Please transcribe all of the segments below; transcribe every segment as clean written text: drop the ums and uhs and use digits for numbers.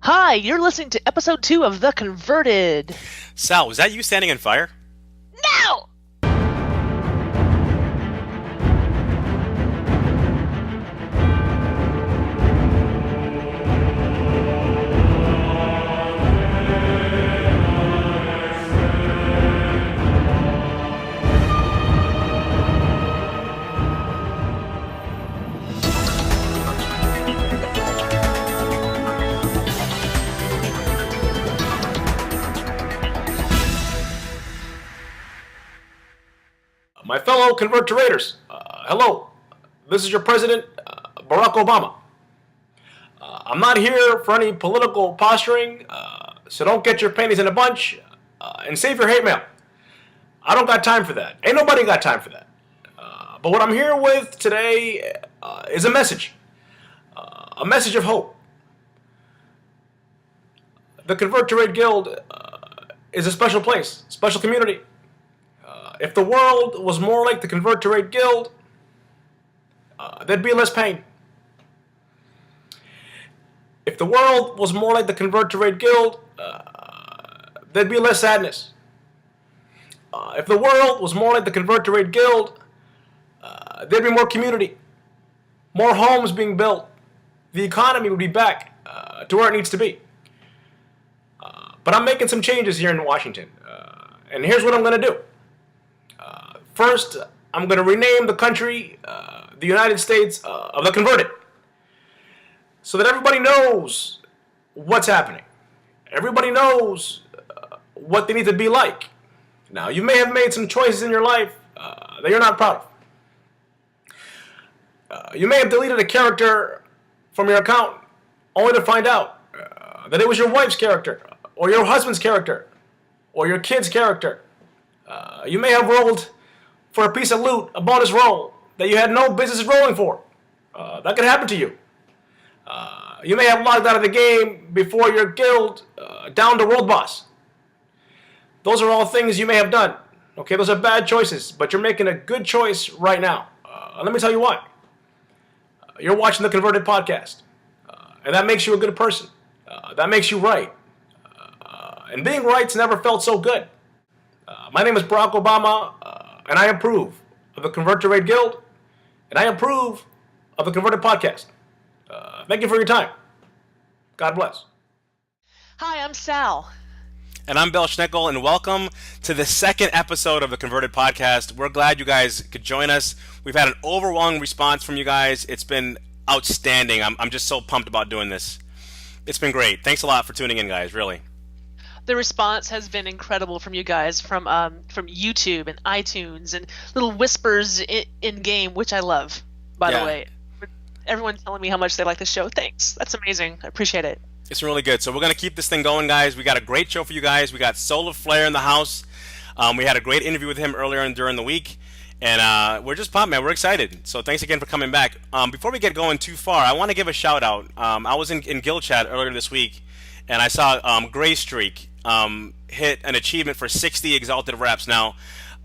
Hi, you're listening to episode 2 of The Converted. Sal, was that you standing in fire? No! My fellow Convert to Raiders, hello. This is your president, Barack Obama. I'm not here for any political posturing, so don't get your panties in a bunch and save your hate mail. I don't got time for that. Ain't nobody got time for that. But what I'm here with today is a message of hope. The Convert to Raid Guild is a special place, special community. If the world was more like the Convert to Raid Guild, there'd be less pain. If the world was more like the Convert to Raid Guild, there'd be less sadness. If the world was more like the Convert to Raid Guild, there'd be more community, more homes being built. The economy would be back to where it needs to be. But I'm making some changes here in Washington, and here's what I'm going to do. First, I'm going to rename the country the United States of the Converted, so that everybody knows what's happening. Everybody knows what they need to be like. Now, you may have made some choices in your life that you're not proud of. You may have deleted a character from your account only to find out that it was your wife's character, or your husband's character, or your kid's character. You may have rolled for a piece of loot, a bonus roll that you had no business rolling for. That could happen to you. You may have logged out of the game before your guild downed a world boss. Those are all things you may have done. Okay, those are bad choices, but you're making a good choice right now. Let me tell you why. You're watching the Converted podcast, and that makes you a good person. That makes you right. And being right's never felt so good. My name is Barack Obama, and I approve of the Convert to Raid Guild, and I approve of the Converted podcast. Thank you for your time. God bless. Hi, I'm Sal. And I'm Bill Schnickel, and welcome to the second episode of the Converted podcast. We're glad you guys could join us. We've had an overwhelming response from you guys. It's been outstanding. I'm just so pumped about doing this. It's been great. Thanks a lot for tuning in, guys, really. The response has been incredible from you guys, from YouTube and iTunes, and little whispers in game, which I love, by the way. Everyone's telling me how much they like the show. Thanks. That's amazing. I appreciate it. It's really good. So we're going to keep this thing going, guys. We got a great show for you guys. We got Solarflair in the house. We had a great interview with him earlier during the week. And we're just pumped, man. We're excited. So thanks again for coming back. Before we get going too far, I want to give a shout out. I was in Guild Chat earlier this week, and I saw Gray Streak hit an achievement for 60 exalted reps. Now,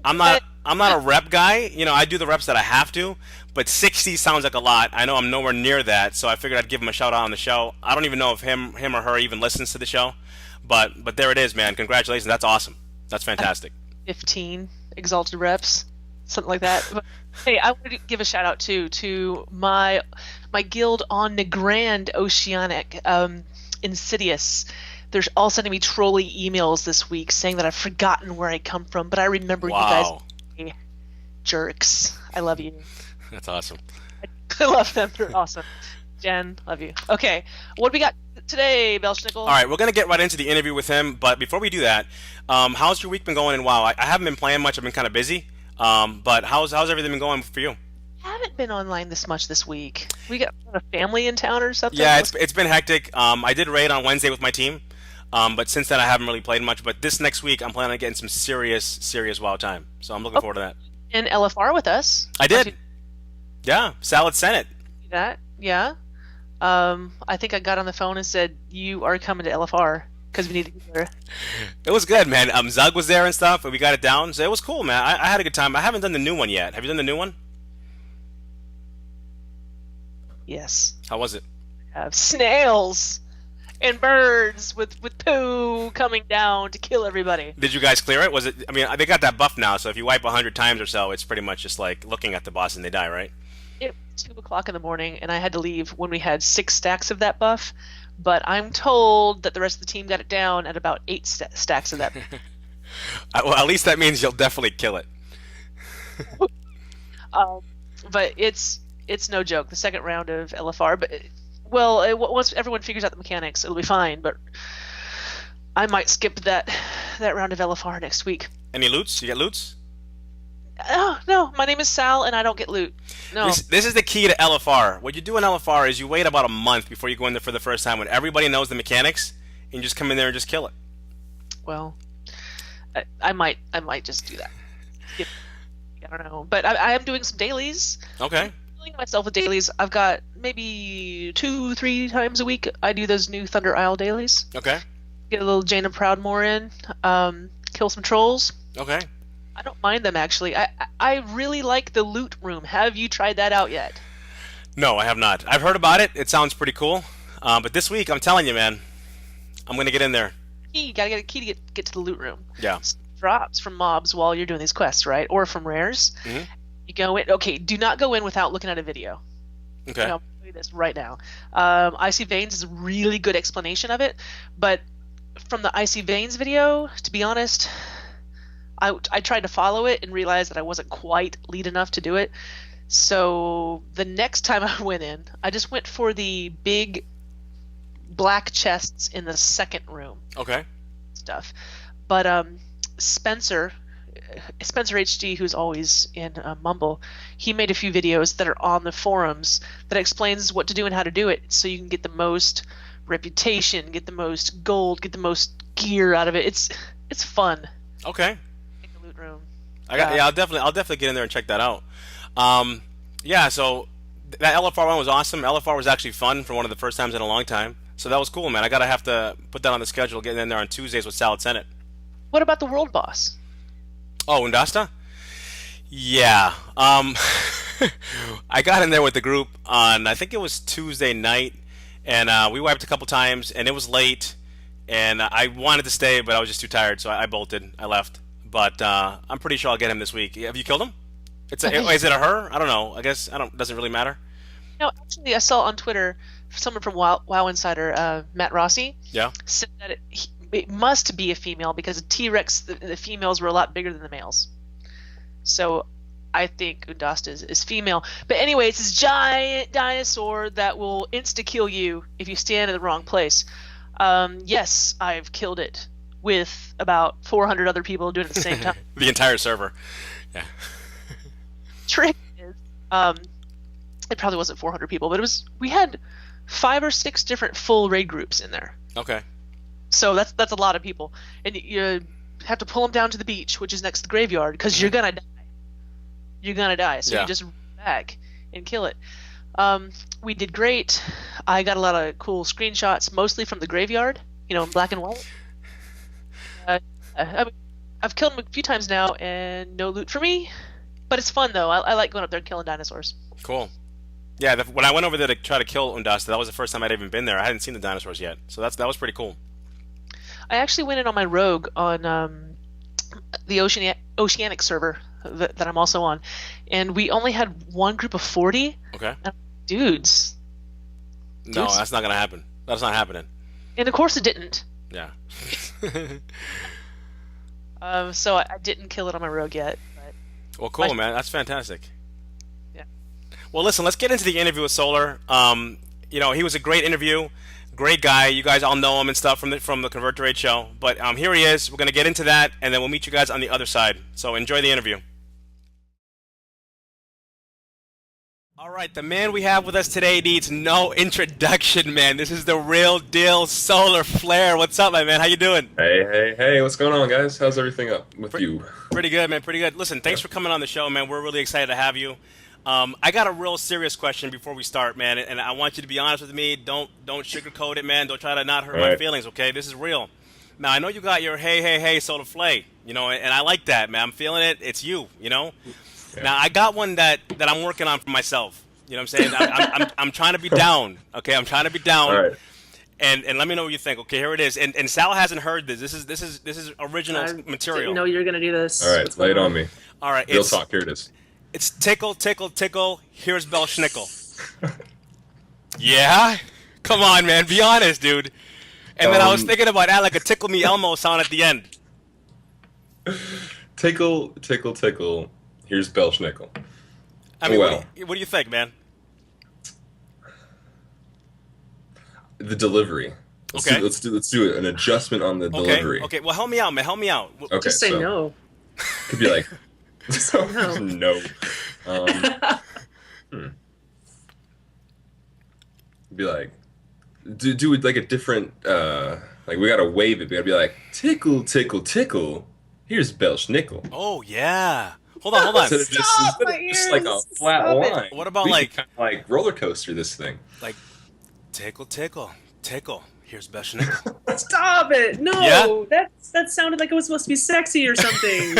I'm not a rep guy. You know, I do the reps that I have to, but 60 sounds like a lot. I know I'm nowhere near that, so I figured I'd give him a shout out on the show. I don't even know if him or her even listens to the show, but there it is, man. Congratulations. That's awesome. That's fantastic. 15 exalted reps, something like that. But, hey, I want to give a shout out to my guild on the Grand Oceanic, Insidious. They're all sending me trolley emails this week saying that I've forgotten where I come from, but I remember you guys. Jerks. I love you. That's awesome. I love them. They're awesome. Jen, love you. Okay, what do we got today, Belschnickel? All right, we're going to get right into the interview with him, but before we do that, how's your week been going in WoW? I haven't been playing much. I've been kind of busy, but how's everything been going for you? I haven't been online this much this week. We got a family in town or something? Yeah, it's been hectic. I did raid on Wednesday with my team. But since then, I haven't really played much. But this next week, I'm planning on getting some serious WoW time. So I'm looking forward to that. In LFR with us. I did. Yeah, Salad Senate. That, yeah. I think I got on the phone and said, you are coming to LFR because we need to get there. It was good, man. Zug was there and stuff, and we got it down. So it was cool, man. I had a good time. I haven't done the new one yet. Have you done the new one? Yes. How was it? Snails. and birds with poo coming down to kill everybody. Did you guys clear it? Was it? I mean, they got that buff now, so if you wipe 100 times or so, it's pretty much just like looking at the boss and they die, right? It was 2 o'clock in the morning, and I had to leave when we had 6 stacks of that buff. But I'm told that the rest of the team got it down at about 8 stacks of that. Well, at least that means you'll definitely kill it. But it's no joke. The second round of LFR, but well, once everyone figures out the mechanics, it'll be fine. But I might skip that round of LFR next week. Any loots? You get loots? Oh no, my name is Sal, and I don't get loot. No. This is the key to LFR. What you do in LFR is you wait about a month before you go in there for the first time when everybody knows the mechanics, and you just come in there and just kill it. Well, I might just do that. I don't know, but I am doing some dailies. Okay. I'm filling myself with dailies. I've got maybe 2-3 times a week. I do those new Thunder Isle dailies. Okay. Get a little Jaina Proudmoore in. Kill some trolls. Okay. I don't mind them actually. I really like the loot room. Have you tried that out yet? No, I have not. I've heard about it. It sounds pretty cool. But this week, I'm telling you, man, I'm gonna get in there. You gotta get a key to get to the loot room. Yeah. Drops from mobs while you're doing these quests, right? Or from rares. Mm-hmm. You go in. Okay, do not go in without looking at a video. Okay. I'll tell you this right now. Icy Veins is a really good explanation of it, but from the Icy Veins video, to be honest, I tried to follow it and realized that I wasn't quite lead enough to do it. So the next time I went in, I just went for the big black chests in the second room. Okay. Stuff. But Spencer HD, who's always in Mumble, he made a few videos that are on the forums that explains what to do and how to do it, so you can get the most reputation, get the most gold, get the most gear out of it. It's fun. Okay. In the loot room. I'll definitely get in there and check that out. So that LFR one was awesome. LFR was actually fun for one of the first times in a long time. So that was cool, man. I gotta have to put that on the schedule, getting in there on Tuesdays with Salad Senate. What about the world boss? Oh, Undasta? Yeah. I got in there with the group on, I think it was Tuesday night, and we wiped a couple times, and it was late, and I wanted to stay, but I was just too tired, so I bolted. I left. But I'm pretty sure I'll get him this week. Have you killed him? Is it a her? I don't know. I guess doesn't really matter. No, actually, I saw on Twitter someone from WoW Insider, Matt Rossi, said that it must be a female because T-Rex, the females were a lot bigger than the males. So I think Undasta is female. But anyway, it's this giant dinosaur that will insta-kill you if you stand in the wrong place. Yes, I've killed it with about 400 other people doing it at the same time. The entire server. Yeah. Trick is, it probably wasn't 400 people, but we had 5 or 6 different full raid groups in there. Okay. So that's a lot of people, and you have to pull them down to the beach, which is next to the graveyard, because you're gonna die. You're gonna die, so you just run back and kill it. We did great. I got a lot of cool screenshots, mostly from the graveyard, in black and white. I've killed them a few times now, and no loot for me, but it's fun though. I like going up there and killing dinosaurs. Cool. Yeah, when I went over there to try to kill Undasta, that was the first time I'd even been there. I hadn't seen the dinosaurs yet, so that was pretty cool. I actually went in on my rogue on the Oceanic server that I'm also on, and we only had one group of 40. Okay. Dudes. No, that's not gonna happen. That's not happening. And of course it didn't. Yeah. So I didn't kill it on my rogue yet. But well, cool, man. That's fantastic. Yeah. Well, listen, let's get into the interview with Solar. He was a great interview. Great guy. You guys all know him and stuff from the Convert to Raid show. But here he is. We're going to get into that, and then we'll meet you guys on the other side. So enjoy the interview. All right, the man we have with us today needs no introduction, man. This is the real deal, Solarflair. What's up, my man? How you doing? Hey, what's going on, guys? How's everything up with you? Pretty good, man, pretty good. Listen, thanks for coming on the show, man. We're really excited to have you. I got a real serious question before we start, man, and I want you to be honest with me. Don't sugarcoat it, man. Don't try to not hurt my feelings, okay? This is real. Now, I know you got your hey, Solarflair, and I like that, man. I'm feeling it. It's you, Yeah. Now, I got one that I'm working on for myself. You know what I'm saying? I'm trying to be down, okay? I'm trying to be down. All right. and let me know what you think. Okay, here it is. And Sal hasn't heard this. This is original I material. didn't know you were gonna do this. All right, What's lay it going on me. All right, Real talk. Here it is. it's tickle, tickle, tickle. Here's Belschnickel. Yeah, come on, man. Be honest, dude. And then I was thinking about adding like a tickle me Elmo sound at the end. Tickle, tickle, tickle. Here's Belschnickel. I mean, Well. what do you think, man? The delivery. Okay. Let's do an adjustment on the delivery. Okay. Well, help me out, man. Help me out. Okay, Just say so no. Could be like No. no. Be like do it like a different like we gotta wave it. We gotta be like tickle, tickle, tickle. Here's Belschnickel. Oh yeah. Hold on. Instead of just like a flat line. What about we like could kinda like roller coaster this thing? like tickle, tickle, tickle. Here's Belschnickel. Stop it! No, Yeah? that sounded like it was supposed to be sexy or something.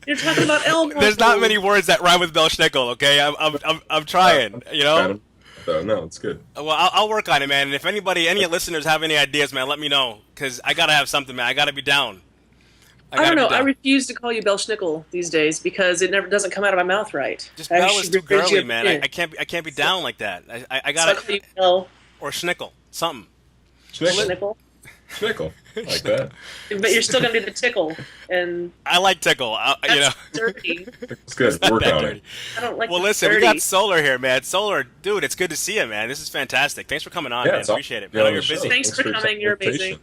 You're talking about Elmo. There's not many words that rhyme with Belschnickel. Okay, I'm trying. You know. No, it's good. Well, I'll work on it, man. And if any listeners have any ideas, man, let me know. Cause I gotta have something, man. I gotta be down. I don't know. Be I down. refuse to call you Belschnickel these days because it never doesn't come out of my mouth right. Just I Bell should is too rephrase girly, you man. again. I can't be down like that. I So I gotta call you Bell or Schnickel something. Schnickel. Schnickel. Schnickel. Like that. But you're still gonna do the tickle, and I like tickle. that's You know. dirty. It's good. Not Work that on dirty. it. I don't like. Well, the listen, we dirty. got Solar here, man. Solar, dude, it's good to see you, man. This is fantastic. Thanks for coming on, man. It's awesome Appreciate it. to be I know on you're the show. busy. Thanks for your coming. You're amazing. invitation.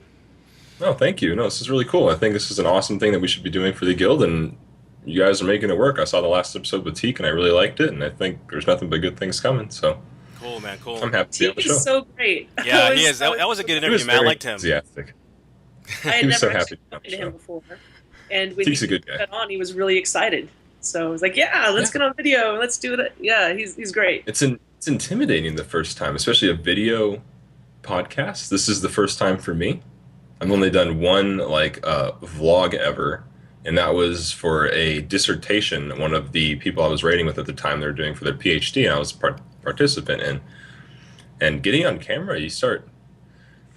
No, thank you. No, this is really cool. I think this is an awesome thing that we should be doing for the guild, and you guys are making it work. I saw the last episode with Teak, and I really liked it, and I think there's nothing but good things coming. So Cool, man. Cool. I'm happy to be on the He's show. so great. Yeah, I he was is. That was a good He was interview, man. I very liked him. enthusiastic. I had He was never so actually happy to be on talked the to him show. before, and when Teak's he a good guy. got on, he was really excited. So I was like, "Yeah, let's get on video. Let's do it." Yeah, he's great. It's intimidating the first time, especially a video podcast. This is the first time for me. I've only done one vlog ever, and that was for a dissertation. One of the people I was rating with at the time, they were doing for their PhD, and I was a participant in. And getting on camera, you start.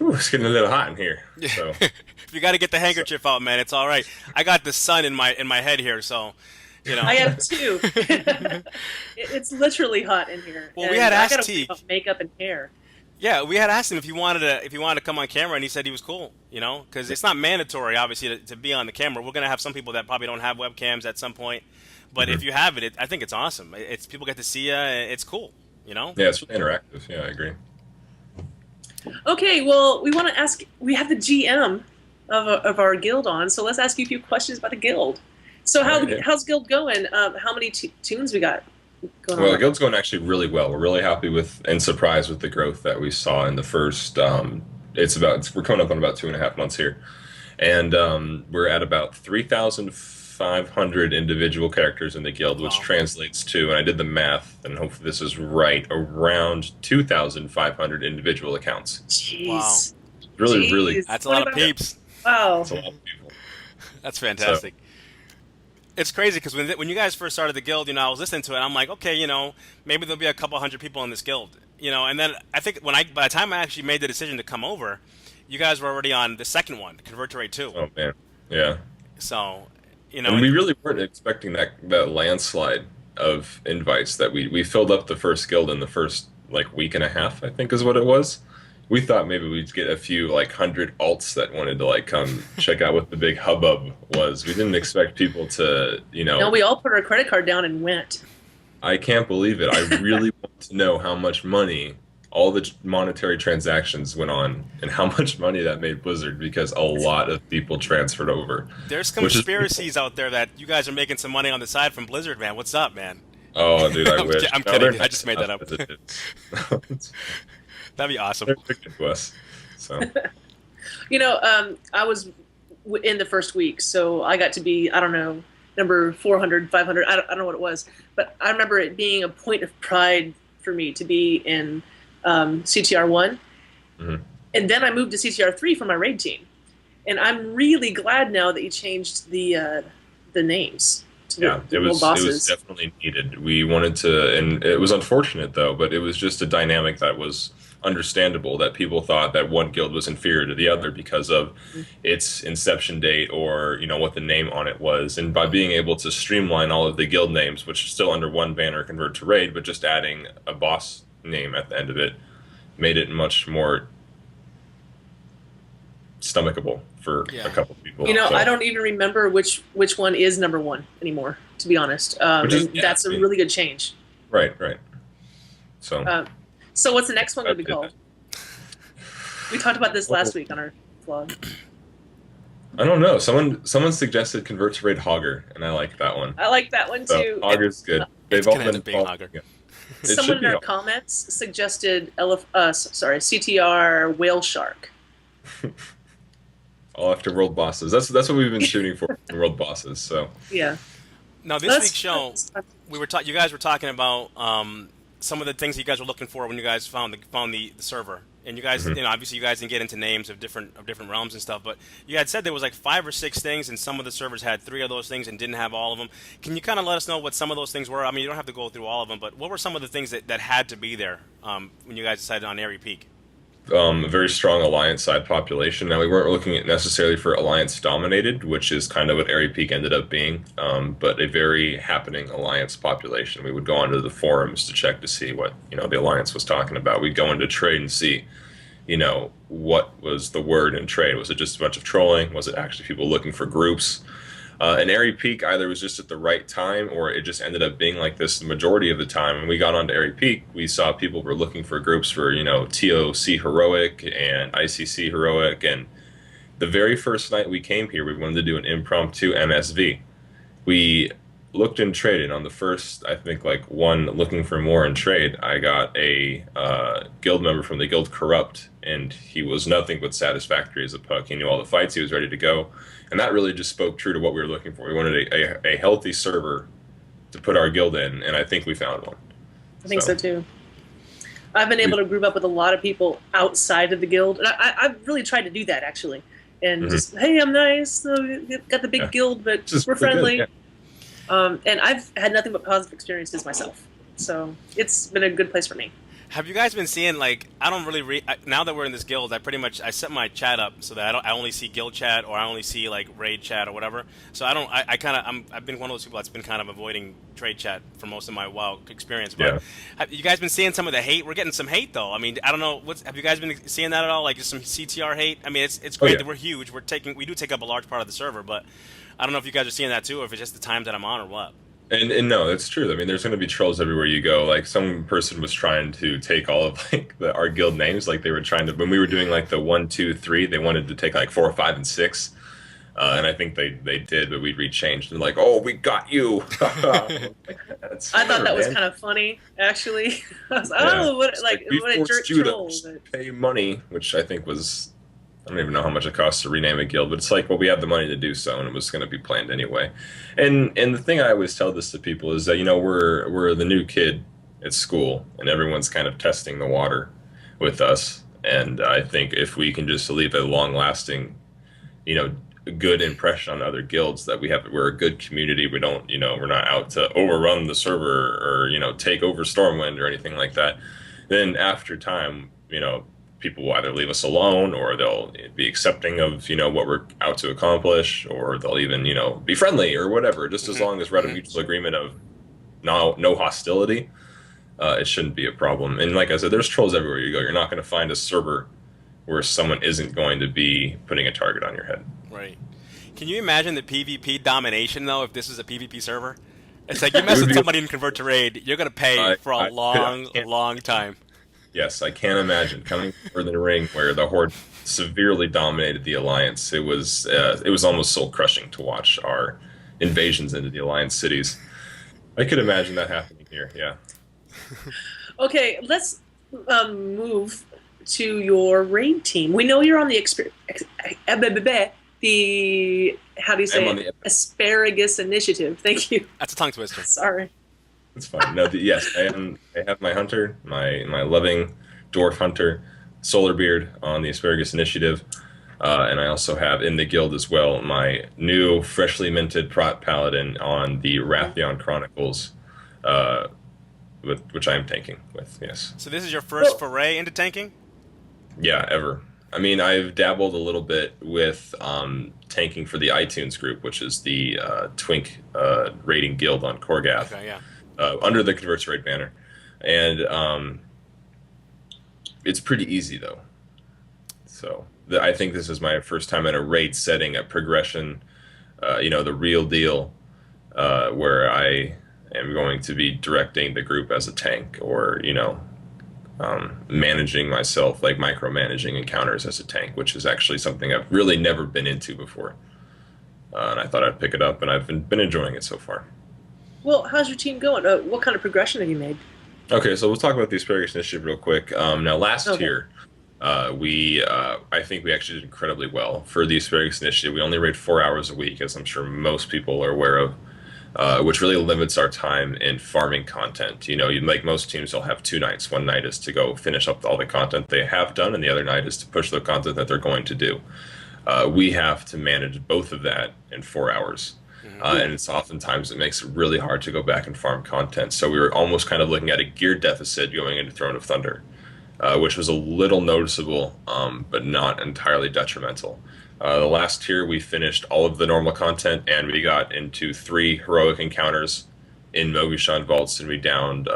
Ooh, it's getting a little hot in here. So If you got to get the handkerchief out, man, it's all right. I got the sun in my head here, so you know. I have two. It's literally hot in here. Well, we and had I asked gotta Teak. worry about makeup and hair. Yeah, we had asked him if he wanted to come on camera, and he said he was cool. You know, because it's not mandatory, obviously, to be on the camera. We're gonna have some people that probably don't have webcams at some point, but if you have it, I think it's awesome. It's people get to see you. It's cool. You know. yeah, it's really interactive. Yeah, I agree. Okay, well, we want to ask. We have the GM of our guild on, so let's ask you a few questions about the guild. So how's guild going? How many tunes we got going Well, on? the guild's going actually really well. We're really happy with and surprised with the growth that we saw in the first. We're coming up on about 2.5 months here, and we're at about 3,500 individual characters in the guild, which Wow. translates to, and I did the math, and hopefully this is right, around 2,500 individual accounts. Jeez. Really, Jeez. really, That's a What lot of about- peeps. Wow. that's a lot of people. That's fantastic. It's crazy because when you guys first started the guild, you know, I was listening to it. I'm like, okay, you know, maybe there'll be a couple hundred people in this guild, you know. And then I think by the time I actually made the decision to come over, you guys were already on the second one, Convert to Raid 2. Oh man, yeah. So, you know, And we really weren't expecting that landslide of invites that we filled up the first guild in the first week and a half, I think is what it was. We thought maybe we'd get a few 100 alts that wanted to come check out what the big hubbub was. We didn't expect people to, No, we all put our credit card down and went. I can't believe it. I really want to know how much money all the monetary transactions went on and how much money that made Blizzard, because a lot of people transferred over. there's which is- conspiracies out there that you guys are making some money on the side from Blizzard, man. What's up, man? Oh, dude, I I'm wish. ki- I'm No, kidding. they're I just made that up. nice as it is. That'd be awesome. They're picking to us. So I was in the first week, so I got to be, I don't know, number 400, 500, I don't know what it was, but I remember it being a point of pride for me to be in CTR 1. Mhm. And then I moved to CTR 3 for my raid team. And I'm really glad now that you changed the names to yeah, the it little was bosses. definitely needed. We wanted to, and it was unfortunate though, but it was just a dynamic that was understandable that people thought that one guild was inferior to the other because of its inception date or what the name on it was. And by being able to streamline all of the guild names, which are still under one banner, convert to raid, but just adding a boss name at the end of it, made it much more stomachable for a couple people. I don't even remember which one is number one anymore, to be honest. That's a really good change. Right. So what's the next one going to be called? We talked about this last week on our vlog. I don't know. Someone suggested convert to raid Hogger, and I like that one. I like that one too. Hogger's good. They've all been being Hogger. Yeah. Someone in our comments suggested CTR Whale Shark. All after world bosses. That's what we've been shooting for, world bosses. So yeah. Now this week's show, you guys were talking about some of the things that you guys were looking for when you guys found the server, and you guys, obviously you guys didn't get into names of different realms and stuff, but you had said there was like 5 or 6 things, and some of the servers had 3 of those things and didn't have all of them. Can you kind of let us know what some of those things were? I mean, you don't have to go through all of them, but what were some of the things that had to be there when you guys decided on Aerie Peak? A very strong Alliance side population. Now, we weren't looking at necessarily for Alliance dominated, which is kind of what Aerie Peak ended up being, but a very happening Alliance population. We would go onto the forums to check to see what the Alliance was talking about. We'd go into trade and see what was the word in trade. Was it just a bunch of trolling? Was it actually people looking for groups? And Aerie Peak either was just at the right time, or it just ended up being like this the majority of the time. When we got onto Aerie Peak, we saw people were looking for groups for TOC Heroic and ICC Heroic. And the very first night we came here, we wanted to do an impromptu MSV. We looked in trade, and on the first, I think, one looking for more in trade, I got a guild member from the guild Corrupt, and he was nothing but satisfactory as a puck. He knew all the fights, he was ready to go, and that really just spoke true to what we were looking for. We wanted a healthy server to put our guild in, and I think we found one. I think so too. I've been able to group up with a lot of people outside of the guild, and I've really tried to do that, actually. And just, hey, I'm nice, got the big guild, but we're friendly. Good, and I've had nothing but positive experiences myself. So it's been a good place for me. Have you guys been seeing, I don't really now that we're in this guild, I set my chat up so that I only see guild chat, or I only see raid chat or whatever. So I've been one of those people that's been kind of avoiding trade chat for most of my WoW experience. But have you guys been seeing some of the hate? We're getting some hate though. I mean, I don't know, have you guys been seeing that at all? Just some CTR hate? I mean, it's great that we're huge. We do take up a large part of the server, but I don't know if you guys are seeing that too, or if it's just the times that I'm on, or what. And no, it's true. I mean, there's going to be trolls everywhere you go. Some person was trying to take all of our guild names. They were trying to, when we were doing the 1, 2, 3, they wanted to take 4, 5, and 6. And I think they did, but we rechanged and oh, we got you. I thought that was kind of funny, actually. I don't know what a jerk troll. Pay money, which I think was, I don't even know how much it costs to rename a guild, but it's well, we have the money to do so, and it was going to be planned anyway. And the thing I always tell this to people is that we're the new kid at school, and everyone's kind of testing the water with us. And I think if we can just leave a long-lasting, good impression on other guilds, that we're a good community. We don't, we're not out to overrun the server or take over Stormwind or anything like that. Then after time, people will either leave us alone, or they'll be accepting of what we're out to accomplish, or they'll even be friendly or whatever. Just as long as we're at a mutual agreement of no hostility, it shouldn't be a problem. And like I said, there's trolls everywhere you go. You're not going to find a server where someone isn't going to be putting a target on your head. Right. Can you imagine the PvP domination though if this is a PvP server? It's you mess with somebody and convert to raid, you're going to pay for a long time. Yes, I can't imagine coming further the ring where the Horde severely dominated the Alliance. It was almost soul crushing to watch our invasions into the Alliance cities. I could imagine that happening here. Yeah. Okay, let's move to your raid team. We know you're on the how do you say it? Asparagus Initiative. Thank you. That's a tongue twister. Sorry. It's fine. No, yes, I have my hunter, my loving dwarf hunter, Solarbeard on the Asparagus Initiative, and I also have in the guild as well my new freshly minted Prot Paladin on the Wrathion Chronicles which I am tanking with. Yes. So this is your first foray into tanking? Yeah, ever. I mean, I've dabbled a little bit with tanking for the iTunes group, which is the Twink rating guild on Korgath, Okay, yeah. under the Converts Raid banner, and it's pretty easy though. So I think this is my first time in a raid setting, a progression, the real deal, where I am going to be directing the group as a tank, or managing myself, like micromanaging encounters as a tank, which is actually something I've really never been into before. And I thought I'd pick it up, and I've been enjoying it so far. Well, how's your team going? What kind of progression have you made? Okay, so we'll talk about the Asparagus Initiative real quick. Now, last year, I think we actually did incredibly well for the Asparagus Initiative. We only raid 4 hours a week, as I'm sure most people are aware of, which really limits our time in farming content. Like most teams, they'll have 2 nights. One night is to go finish up all the content they have done, and the other night is to push the content that they're going to do. We have to manage both of that in 4 hours. And it's oftentimes it makes it really hard to go back and farm content. So we were almost kind of looking at a gear deficit going into Throne of Thunder, which was a little noticeable, but not entirely detrimental. The last tier, we finished all of the normal content, and we got into 3 heroic encounters in Mogishan Vaults, and we downed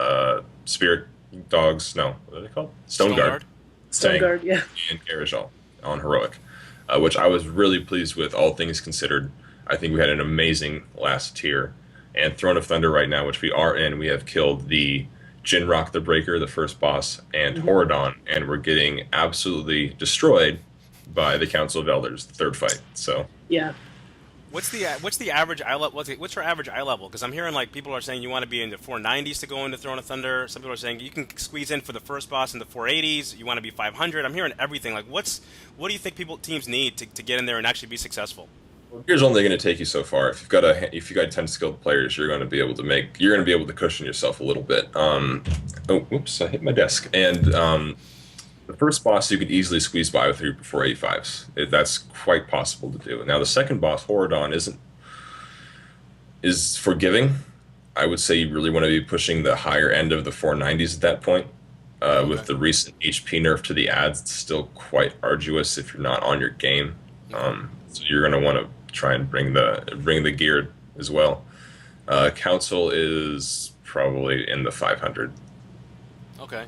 Spirit Dogs. No, what are they called? Stone Guard. Stone Guard, yeah. And Garajal on heroic, which I was really pleased with, all things considered. I think we had an amazing last tier. And Throne of Thunder right now, which we are in, we have killed the Jinrock the Breaker, the first boss, and Horadon, and we're getting absolutely destroyed by the Council of Elders, the 3rd fight. So yeah. What's the average eye level? What's your average eye level? Because I'm hearing like people are saying you want to be in the 490s to go into Throne of Thunder. Some people are saying you can squeeze in for the first boss in the 480s. You want to be 500. I'm hearing everything. Like, what do you think teams need to get in there and actually be successful? Well, gear's only going to take you so far. If you got 10 skilled players, you're going to be able to cushion yourself a little bit. Whoops! I hit my desk. And the first boss you could easily squeeze by with your 485s. That's quite possible to do. Now the second boss, Horadon, is forgiving. I would say you really want to be pushing the higher end of the 490s at that point. Okay. With the recent HP nerf to the ads, it's still quite arduous if you're not on your game. So you're going to want to try and bring the gear as well. Council is probably in the 500. Okay,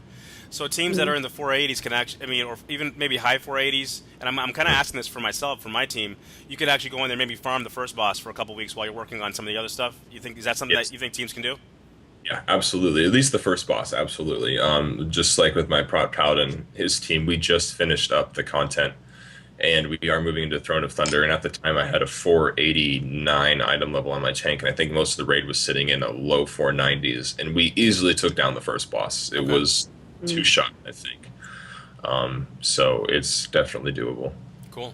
so teams that are in the 480s can actually, or even maybe high 480s, and I'm kind of asking this for myself, for my team. You could actually go in there, maybe farm the first boss for a couple weeks while you're working on some of the other stuff. Is that something that you think teams can do? Yeah, absolutely. At least the first boss, absolutely. Just like with my Prot Paladin, his team, we just finished up the content. And we are moving into Throne of Thunder, and at the time I had a 489 item level on my tank, and I think most of the raid was sitting in a low 490s, and we easily took down the first boss. It was 2 shot, I think. So it's definitely doable. Cool.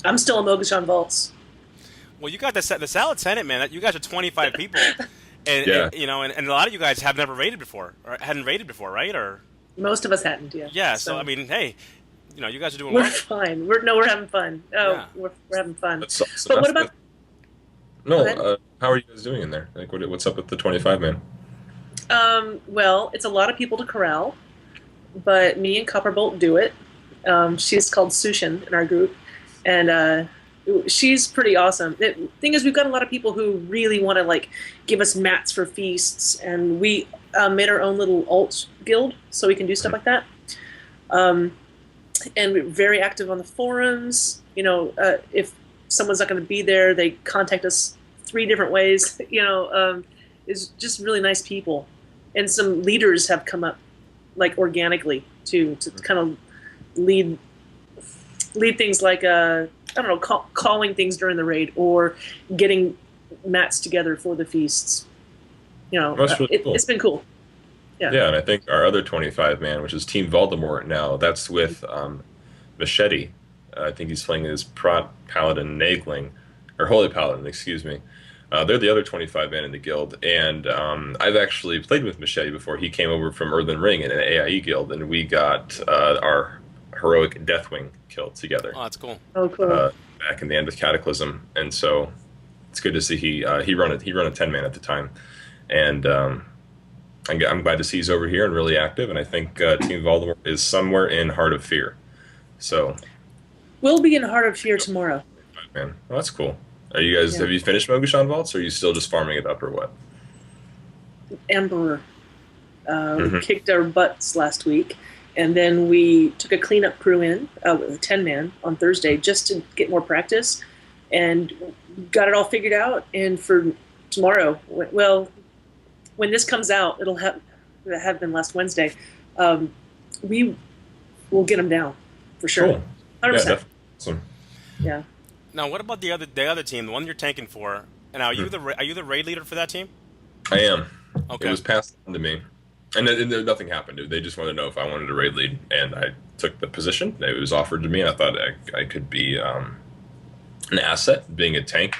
I'm still in Mogishan Vaults. Well, you got the Salad Senate, man. You guys are 25 people, and a lot of you guys have never raided before, or hadn't raided before, right? Or most of us hadn't, yeah. Yeah, so I mean, hey, you guys are doing well. We're fine. We're having fun. Oh, yeah. we're having fun. So but what about? How are you guys doing in there? Like, what's up with the 25 man? Well, it's a lot of people to corral, but me and Copperbolt do it. She's called Sushin in our group, and she's pretty awesome. The thing is, we've got a lot of people who really want to give us mats for feasts, and we made our own little alt guild so we can do stuff like that. And we're very active on the forums. If someone's not going to be there, they contact us 3 different ways. It's just really nice people, and some leaders have come up organically to kind of lead things like calling things during the raid or getting mats together for the feasts. That's really cool. It's been cool. Yeah. Yeah, and I think our other 25 man, which is Team Voldemort now, that's with Machete. I think he's playing his Prot Paladin Nagling, or Holy Paladin, excuse me. They're the other 25 man in the guild, and I've actually played with Machete before. He came over from Earthen Ring in an AIE guild, and we got our heroic Deathwing killed together. Oh, that's cool. Oh, cool. Back in the end of Cataclysm, and so it's good to see he run a 10 man at the time. and I'm glad to see he's over here and really active. And I think Team Voldemort is somewhere in Heart of Fear. So We'll be in Heart of Fear tomorrow. man, well, that's cool. Are you guys? Yeah. Have you finished Mogushan Vaults, or are you still just farming it up, or what? Emperor kicked our butts last week, and then we took a cleanup crew in with a 10-man on Thursday just to get more practice, and got it all figured out. And for tomorrow, well, when this comes out, it'll have been last Wednesday. We will get them down for sure. Cool. 100%. Yeah, definitely. Awesome. Yeah. Now, what about the other team, the one you're tanking for? And are you the raid leader for that team? I am. Okay. It was passed on to me, and nothing happened. They just wanted to know if I wanted to raid lead, and I took the position. It was offered to me, and I thought I could be an asset. Being a tank,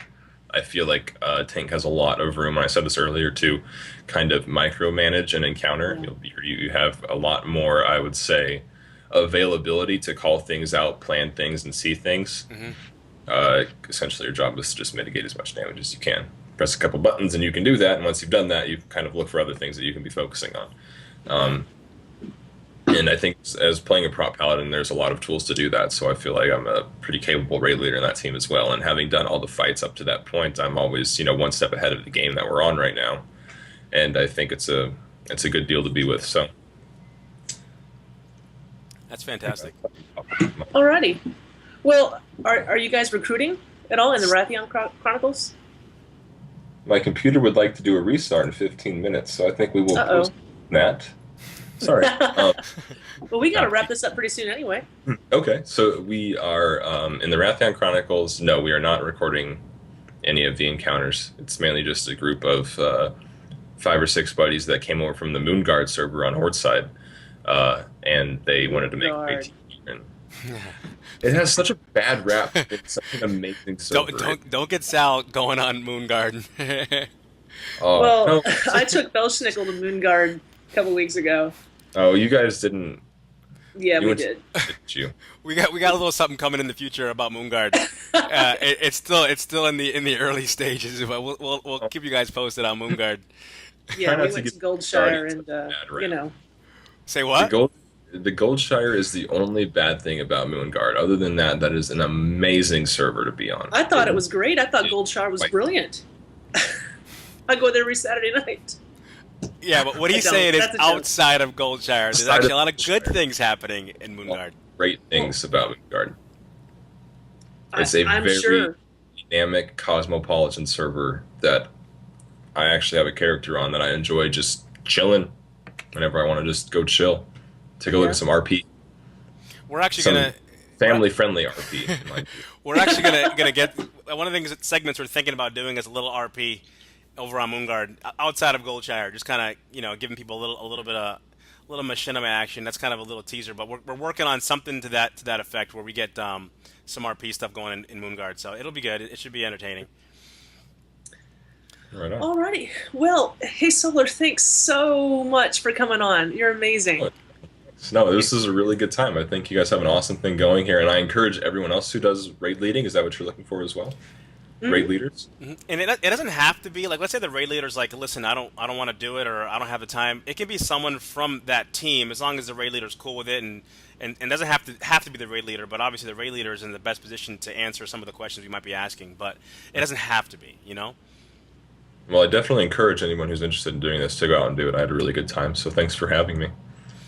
I feel like a tank has a lot of room. And I said this earlier, to kind of micromanage an encounter. Yeah. You have a lot more, I would say, availability to call things out, plan things, and see things. Mm-hmm. Essentially, your job is to just mitigate as much damage as you can. Press a couple buttons and you can do that, and once you've done that, you kind of look for other things that you can be focusing on. And I think as playing a prop paladin, there's a lot of tools to do that, so I feel like I'm a pretty capable raid leader in that team as well. And having done all the fights up to that point, I'm always, one step ahead of the game that we're on right now. And I think it's a good deal to be with. So That's fantastic. Alrighty. Well, are you guys recruiting at all in the Rathian Chronicles? My computer would like to do a restart in 15 minutes, so I think we will post that. Sorry. Well, we got to wrap this up pretty soon anyway. Okay, so we are in the Rathian Chronicles. No, we are not recording any of the encounters. It's mainly just a group of 5 or 6 buddies that came over from the Moonguard server on Horde side, and they wanted to make AT. And it has such a bad rap. It's such an amazing server. Don't get Sal going on Moonguard. Well, no. I took Belschnickel to Moonguard a couple weeks ago. Oh, you guys didn't. Yeah, we did. Didn't you? We got a little something coming in the future about Moonguard. It's still in the early stages, but we'll keep you guys posted on Moonguard. Yeah, we went to Goldshire and Say what? The Goldshire is the only bad thing about Moonguard. Other than that, that is an amazing server to be on. I thought it was great. I thought Goldshire was brilliant. I go there every Saturday night. Yeah, but what he's saying is outside of Goldshire, there's actually a lot of good things happening in Moonguard. Great things about Moonguard. It's a very dynamic, cosmopolitan server that I actually have a character on that I enjoy just chilling whenever I want to just go chill. Take a look at some RP. We're actually gonna family-friendly RP. We're actually gonna get one of the segments we're thinking about doing is a little RP over on Moonguard outside of Goldshire, just kind of giving people a little bit of machinima action. That's kind of a little teaser, but we're working on something to that effect where we get some RP stuff going in Moonguard. So it'll be good. It should be entertaining. Right on. Alrighty. Well, hey Solar, thanks so much for coming on. You're amazing. No, this is a really good time. I think you guys have an awesome thing going here, and I encourage everyone else who does raid leading. Is that what you're looking for as well? Raid leaders? Mm-hmm. And it doesn't have to be like, let's say the raid leader's like, listen, I don't want to do it, or I don't have the time. It can be someone from that team, as long as the raid leader's cool with it, and doesn't have to be the raid leader. But obviously, the raid leader is in the best position to answer some of the questions we might be asking. But it doesn't have to be, Well, I definitely encourage anyone who's interested in doing this to go out and do it. I had a really good time, so thanks for having me.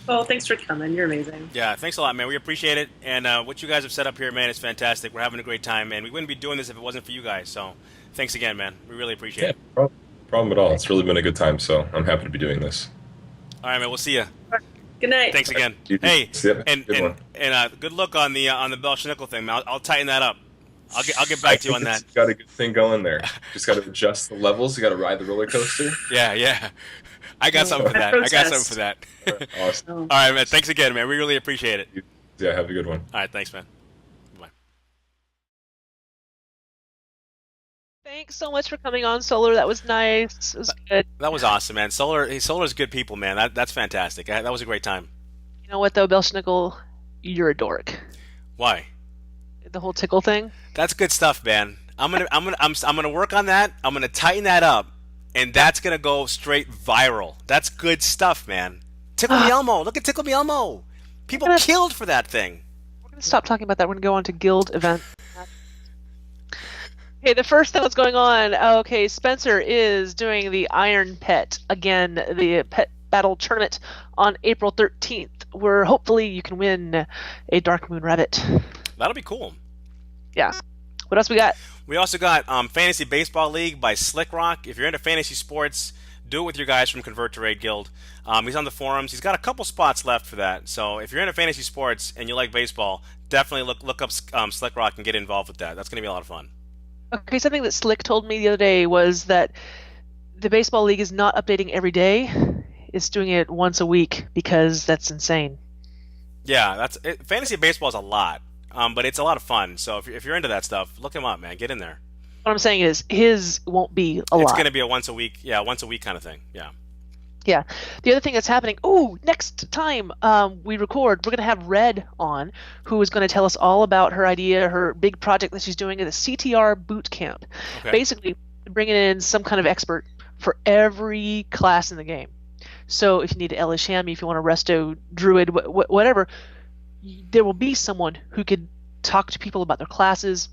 Oh, thanks for coming. You're amazing. Yeah, thanks a lot, man. We appreciate it. And what you guys have set up here, man, is fantastic. We're having a great time, man. We wouldn't be doing this if it wasn't for you guys. So thanks again, man. We really appreciate it. No problem at all. It's really been a good time, so I'm happy to be doing this. All right, man. We'll see you. Good night. Thanks again. Hey, and good luck on the Belschnickel thing, man. I'll tighten that up. I'll get back to you on that. Got a good thing going there. Just got to adjust the levels. You got to ride the roller coaster. Yeah. I got something for that. Awesome. All right, man. Thanks again, man. We really appreciate it. Yeah, have a good one. All right, thanks, man. Bye. Thanks so much for coming on, Solar. That was nice. It was good. That was awesome, man. Solar's good people, man. That's fantastic. That was a great time. You know what though, Belschnickel, you're a dork. Why? The whole tickle thing. That's good stuff, man. I'm gonna work on that. I'm gonna tighten that up, and that's gonna go straight viral. That's good stuff, man. Tickle Me Elmo. Look at Tickle Me Elmo. People killed for that thing. We're going to stop talking about that. We're going to go on to guild event. Okay, the first thing that's going on. Okay, Spencer is doing the Iron Pet again, the Pet Battle Tournament on April 13th, where hopefully you can win a Dark Moon Rabbit. That'll be cool. Yeah. What else we got? We also got Fantasy Baseball League by Slick Rock. If you're into fantasy sports, do it with your guys from Convert to Raid Guild. He's on the forums. He's got a couple spots left for that. So if you're into fantasy sports and you like baseball, definitely look up Slick Rock and get involved with that. That's going to be a lot of fun. Okay, something that Slick told me the other day was that the Baseball League is not updating every day. It's doing it once a week because that's insane. Yeah, fantasy baseball is a lot, but it's a lot of fun. So if you're into that stuff, look him up, man. Get in there. What I'm saying is his won't be a lot. It's going to be a once a week kind of thing. Yeah. Yeah. The other thing that's happening, next time we record, we're going to have Red on, who is going to tell us all about her idea, her big project that she's doing at the CTR boot camp. Okay. Basically, bringing in some kind of expert for every class in the game. So if you need an Elish Hammy, if you want a Resto Druid, whatever, there will be someone who could talk to people about their classes,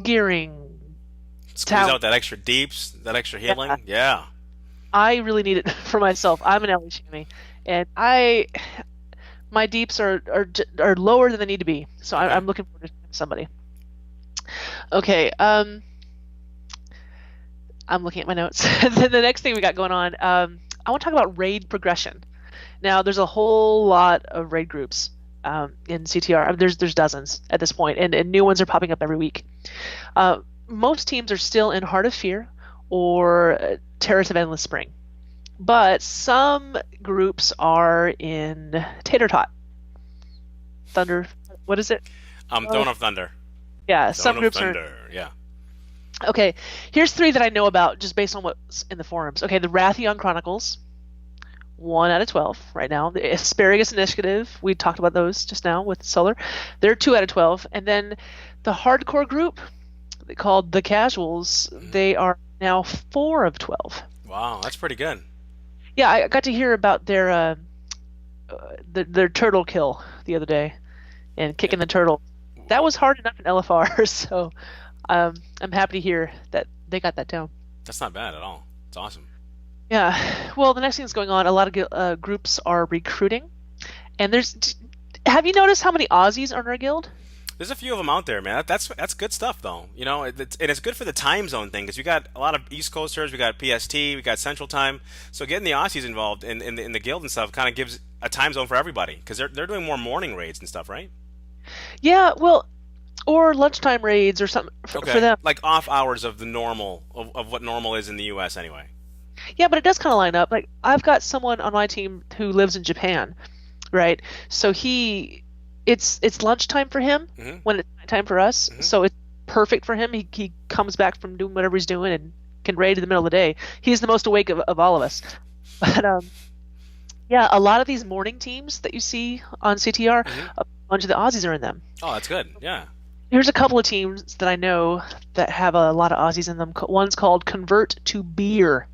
gearing, squeeze out that extra deeps, that extra healing. Yeah. I really need it for myself. I'm an Elish Hammy, and my deeps are lower than they need to be. So Okay. I'm looking forward to somebody. Okay. I'm looking at my notes. Then the next thing we got going on, I want to talk about raid progression. Now, there's a whole lot of raid groups in CTR. There's dozens at this point, and new ones are popping up every week. Most teams are still in Heart of Fear or Terrace of Endless Spring, but some groups are in Tater Tot. Thunder. What is it? Throne of Thunder. Yeah, Throne some of groups Thunder. Yeah. Okay, here's 3 that I know about just based on what's in the forums. Okay, the Rathion Chronicles, 1 out of 12 right now. The Asparagus Initiative, we talked about those just now with Solar. They're 2 out of 12. And then the hardcore group called the Casuals, they are now 4 of 12. Wow, that's pretty good. Yeah, I got to hear about their turtle kill the other day and kicking the turtle. That was hard enough in LFR, so I'm happy to hear that they got that down. That's not bad at all. It's awesome. Yeah. Well, the next thing that's going on, a lot of groups are recruiting, and have you noticed how many Aussies are in our guild? There's a few of them out there, man. That's good stuff, though. You know, it's good for the time zone thing because we got a lot of East Coasters, we got PST, we got Central Time. So getting the Aussies involved in the guild and stuff kind of gives a time zone for everybody because they're doing more morning raids and stuff, right? Yeah. Well, or lunchtime raids or something for them. Like off hours of the normal of what normal is in the U.S. anyway. Yeah, but it does kind of line up. Like I've got someone on my team who lives in Japan, right? So it's lunchtime for him when it's nighttime for us. So it's perfect for him. He comes back from doing whatever he's doing and can raid in the middle of the day. He's the most awake of all of us. But yeah, a lot of these morning teams that you see on CTR, a bunch of the Aussies are in them. Oh, that's good. Yeah. Here's a couple of teams that I know that have a lot of Aussies in them. One's called Convert to Beer.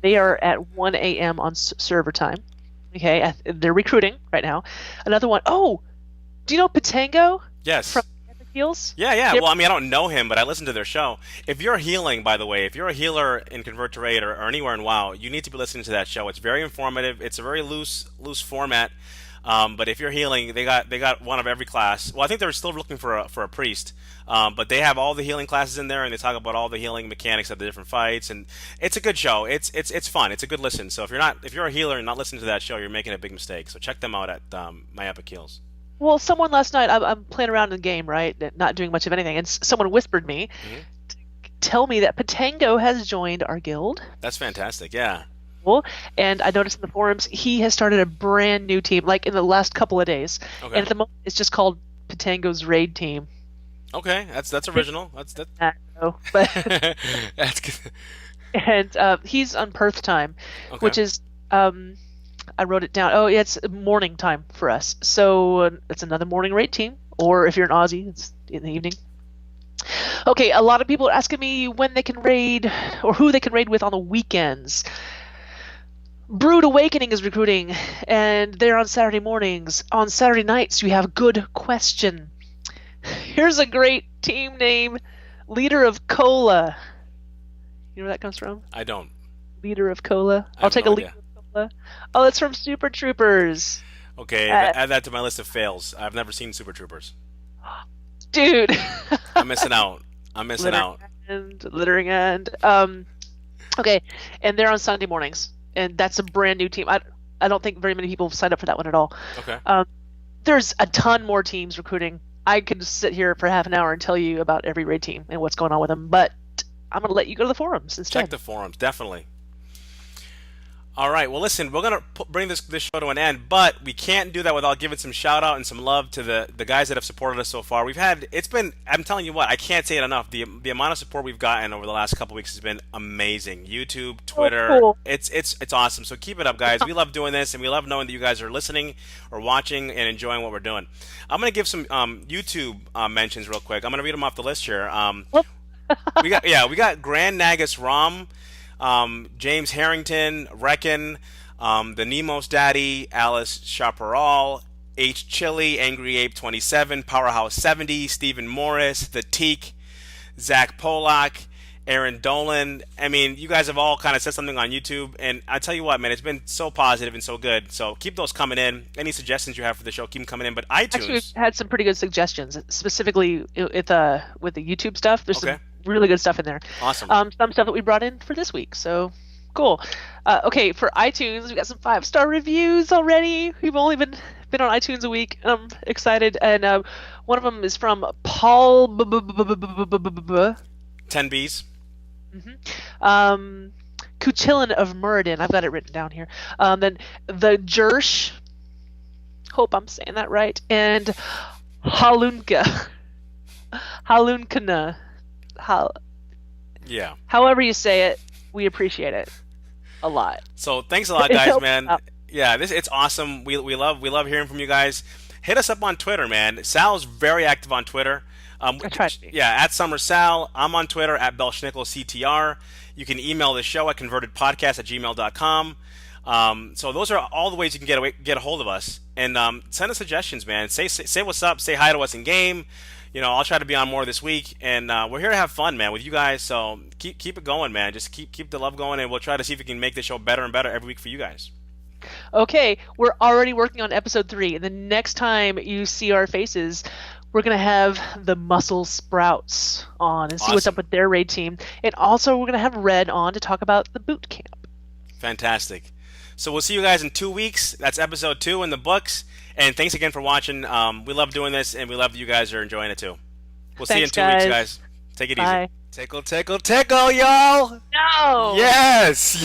They are at 1 a.m. on server time. Okay, they're recruiting right now. Another one, do you know Patango? Yes. From Epic Heals? Yeah. Well, I mean, I don't know him, but I listen to their show. If you're healing, by the way, if you're a healer in Convert to Raid or anywhere in WoW, you need to be listening to that show. It's very informative. It's a very loose format. But if you're healing, they got one of every class. Well, I think they're still looking for a priest. But they have all the healing classes in there, and they talk about all the healing mechanics of the different fights. And it's a good show. It's fun. It's a good listen. So if you're a healer and not listening to that show, you're making a big mistake. So check them out at My Epic Heals. Well, someone last night, I'm playing around in the game, right, not doing much of anything, and someone whispered me to tell me that Patango has joined our guild. That's fantastic. Yeah. And I noticed in the forums he has started a brand new team, like in the last couple of days. Okay. And at the moment, it's just called Patango's Raid Team. Okay, that's original. That's I know, but that's good. and he's on Perth time, Okay. which is I wrote it down. Oh, yeah, it's morning time for us, so it's another morning raid team. Or if you're an Aussie, it's in the evening. Okay, a lot of people are asking me when they can raid or who they can raid with on the weekends. Brood Awakening is recruiting, and they're on Saturday mornings. On Saturday nights, we have Good Question. Here's a great team name, Leader of Cola. You know where that comes from? I don't. Leader of Cola. I I'll have take no a idea. Leader of Cola. Oh, it's from Super Troopers. Okay, Uh, add that to my list of fails. I've never seen Super Troopers. Dude. I'm missing out. I'm missing out. Littering end. Okay, and they're on Sunday mornings, and that's a brand new team. I don't think very many people have signed up for that one at all. Okay. There's a ton more teams recruiting. I could sit here for half an hour and tell you about every raid team and what's going on with them, but I'm going to let you go to the forums instead. Check the forums, definitely. All right. Well, listen, we're gonna bring this show to an end, but we can't do that without giving some shout out and some love to the guys that have supported us so far. I'm telling you what, I can't say it enough. The amount of support we've gotten over the last couple weeks has been amazing. YouTube, Twitter, cool. it's awesome. So keep it up, guys. We love doing this, and we love knowing that you guys are listening or watching and enjoying what we're doing. I'm gonna give some YouTube mentions real quick. I'm gonna read them off the list here. We got Grand Nagus Rom. James Harrington, Reckon, the Nemo's Daddy, Alice Chaparral, H. Chili, Angry Ape 27, Powerhouse 70, Stephen Morris, The Teak, Zach Polak, Aaron Dolan. I mean, you guys have all kind of said something on YouTube, and I tell you what, man, it's been so positive and so good. So keep those coming in. Any suggestions you have for the show, keep them coming in. But iTunes. Actually, we've had some pretty good suggestions, specifically with the YouTube stuff. There's Okay. some really good stuff in there. Awesome. Some stuff that we brought in for this week. So cool. Okay, for iTunes, we got some 5-star reviews already. We've only been on iTunes a week. I'm excited, and one of them is from Paul. 10 Bs. Kuchilin of Muradin. I've got it written down here. Then the Jersh. Hope I'm saying that right. And Halunkana. Yeah. However you say it, we appreciate it a lot. So thanks a lot, guys, man. Yeah, it's awesome. We love hearing from you guys. Hit us up on Twitter, man. Sal's very active on Twitter. I try to be. Yeah, at Summer Sal. I'm on Twitter at BelschnickelCTR. You can email the show at convertedpodcast@gmail.com. So those are all the ways you can get a hold of us. And send us suggestions, man. Say what's up. Say hi to us in game. You know, I'll try to be on more this week. And we're here to have fun, man, with you guys. So keep it going, man. Just keep the love going, and we'll try to see if we can make the show better and better every week for you guys. Okay, we're already working on episode 3. And the next time you see our faces, we're going to have the Muscle Sprouts on and see what's up with their raid team. And also, we're going to have Red on to talk about the boot camp. Fantastic. So we'll see you guys in 2 weeks. That's episode 2 in the books. And thanks again for watching. We love doing this, and we love that you guys are enjoying it too. We'll see you in 2 weeks, guys. Take it Bye. easy. Tickle, y'all. No! Yes.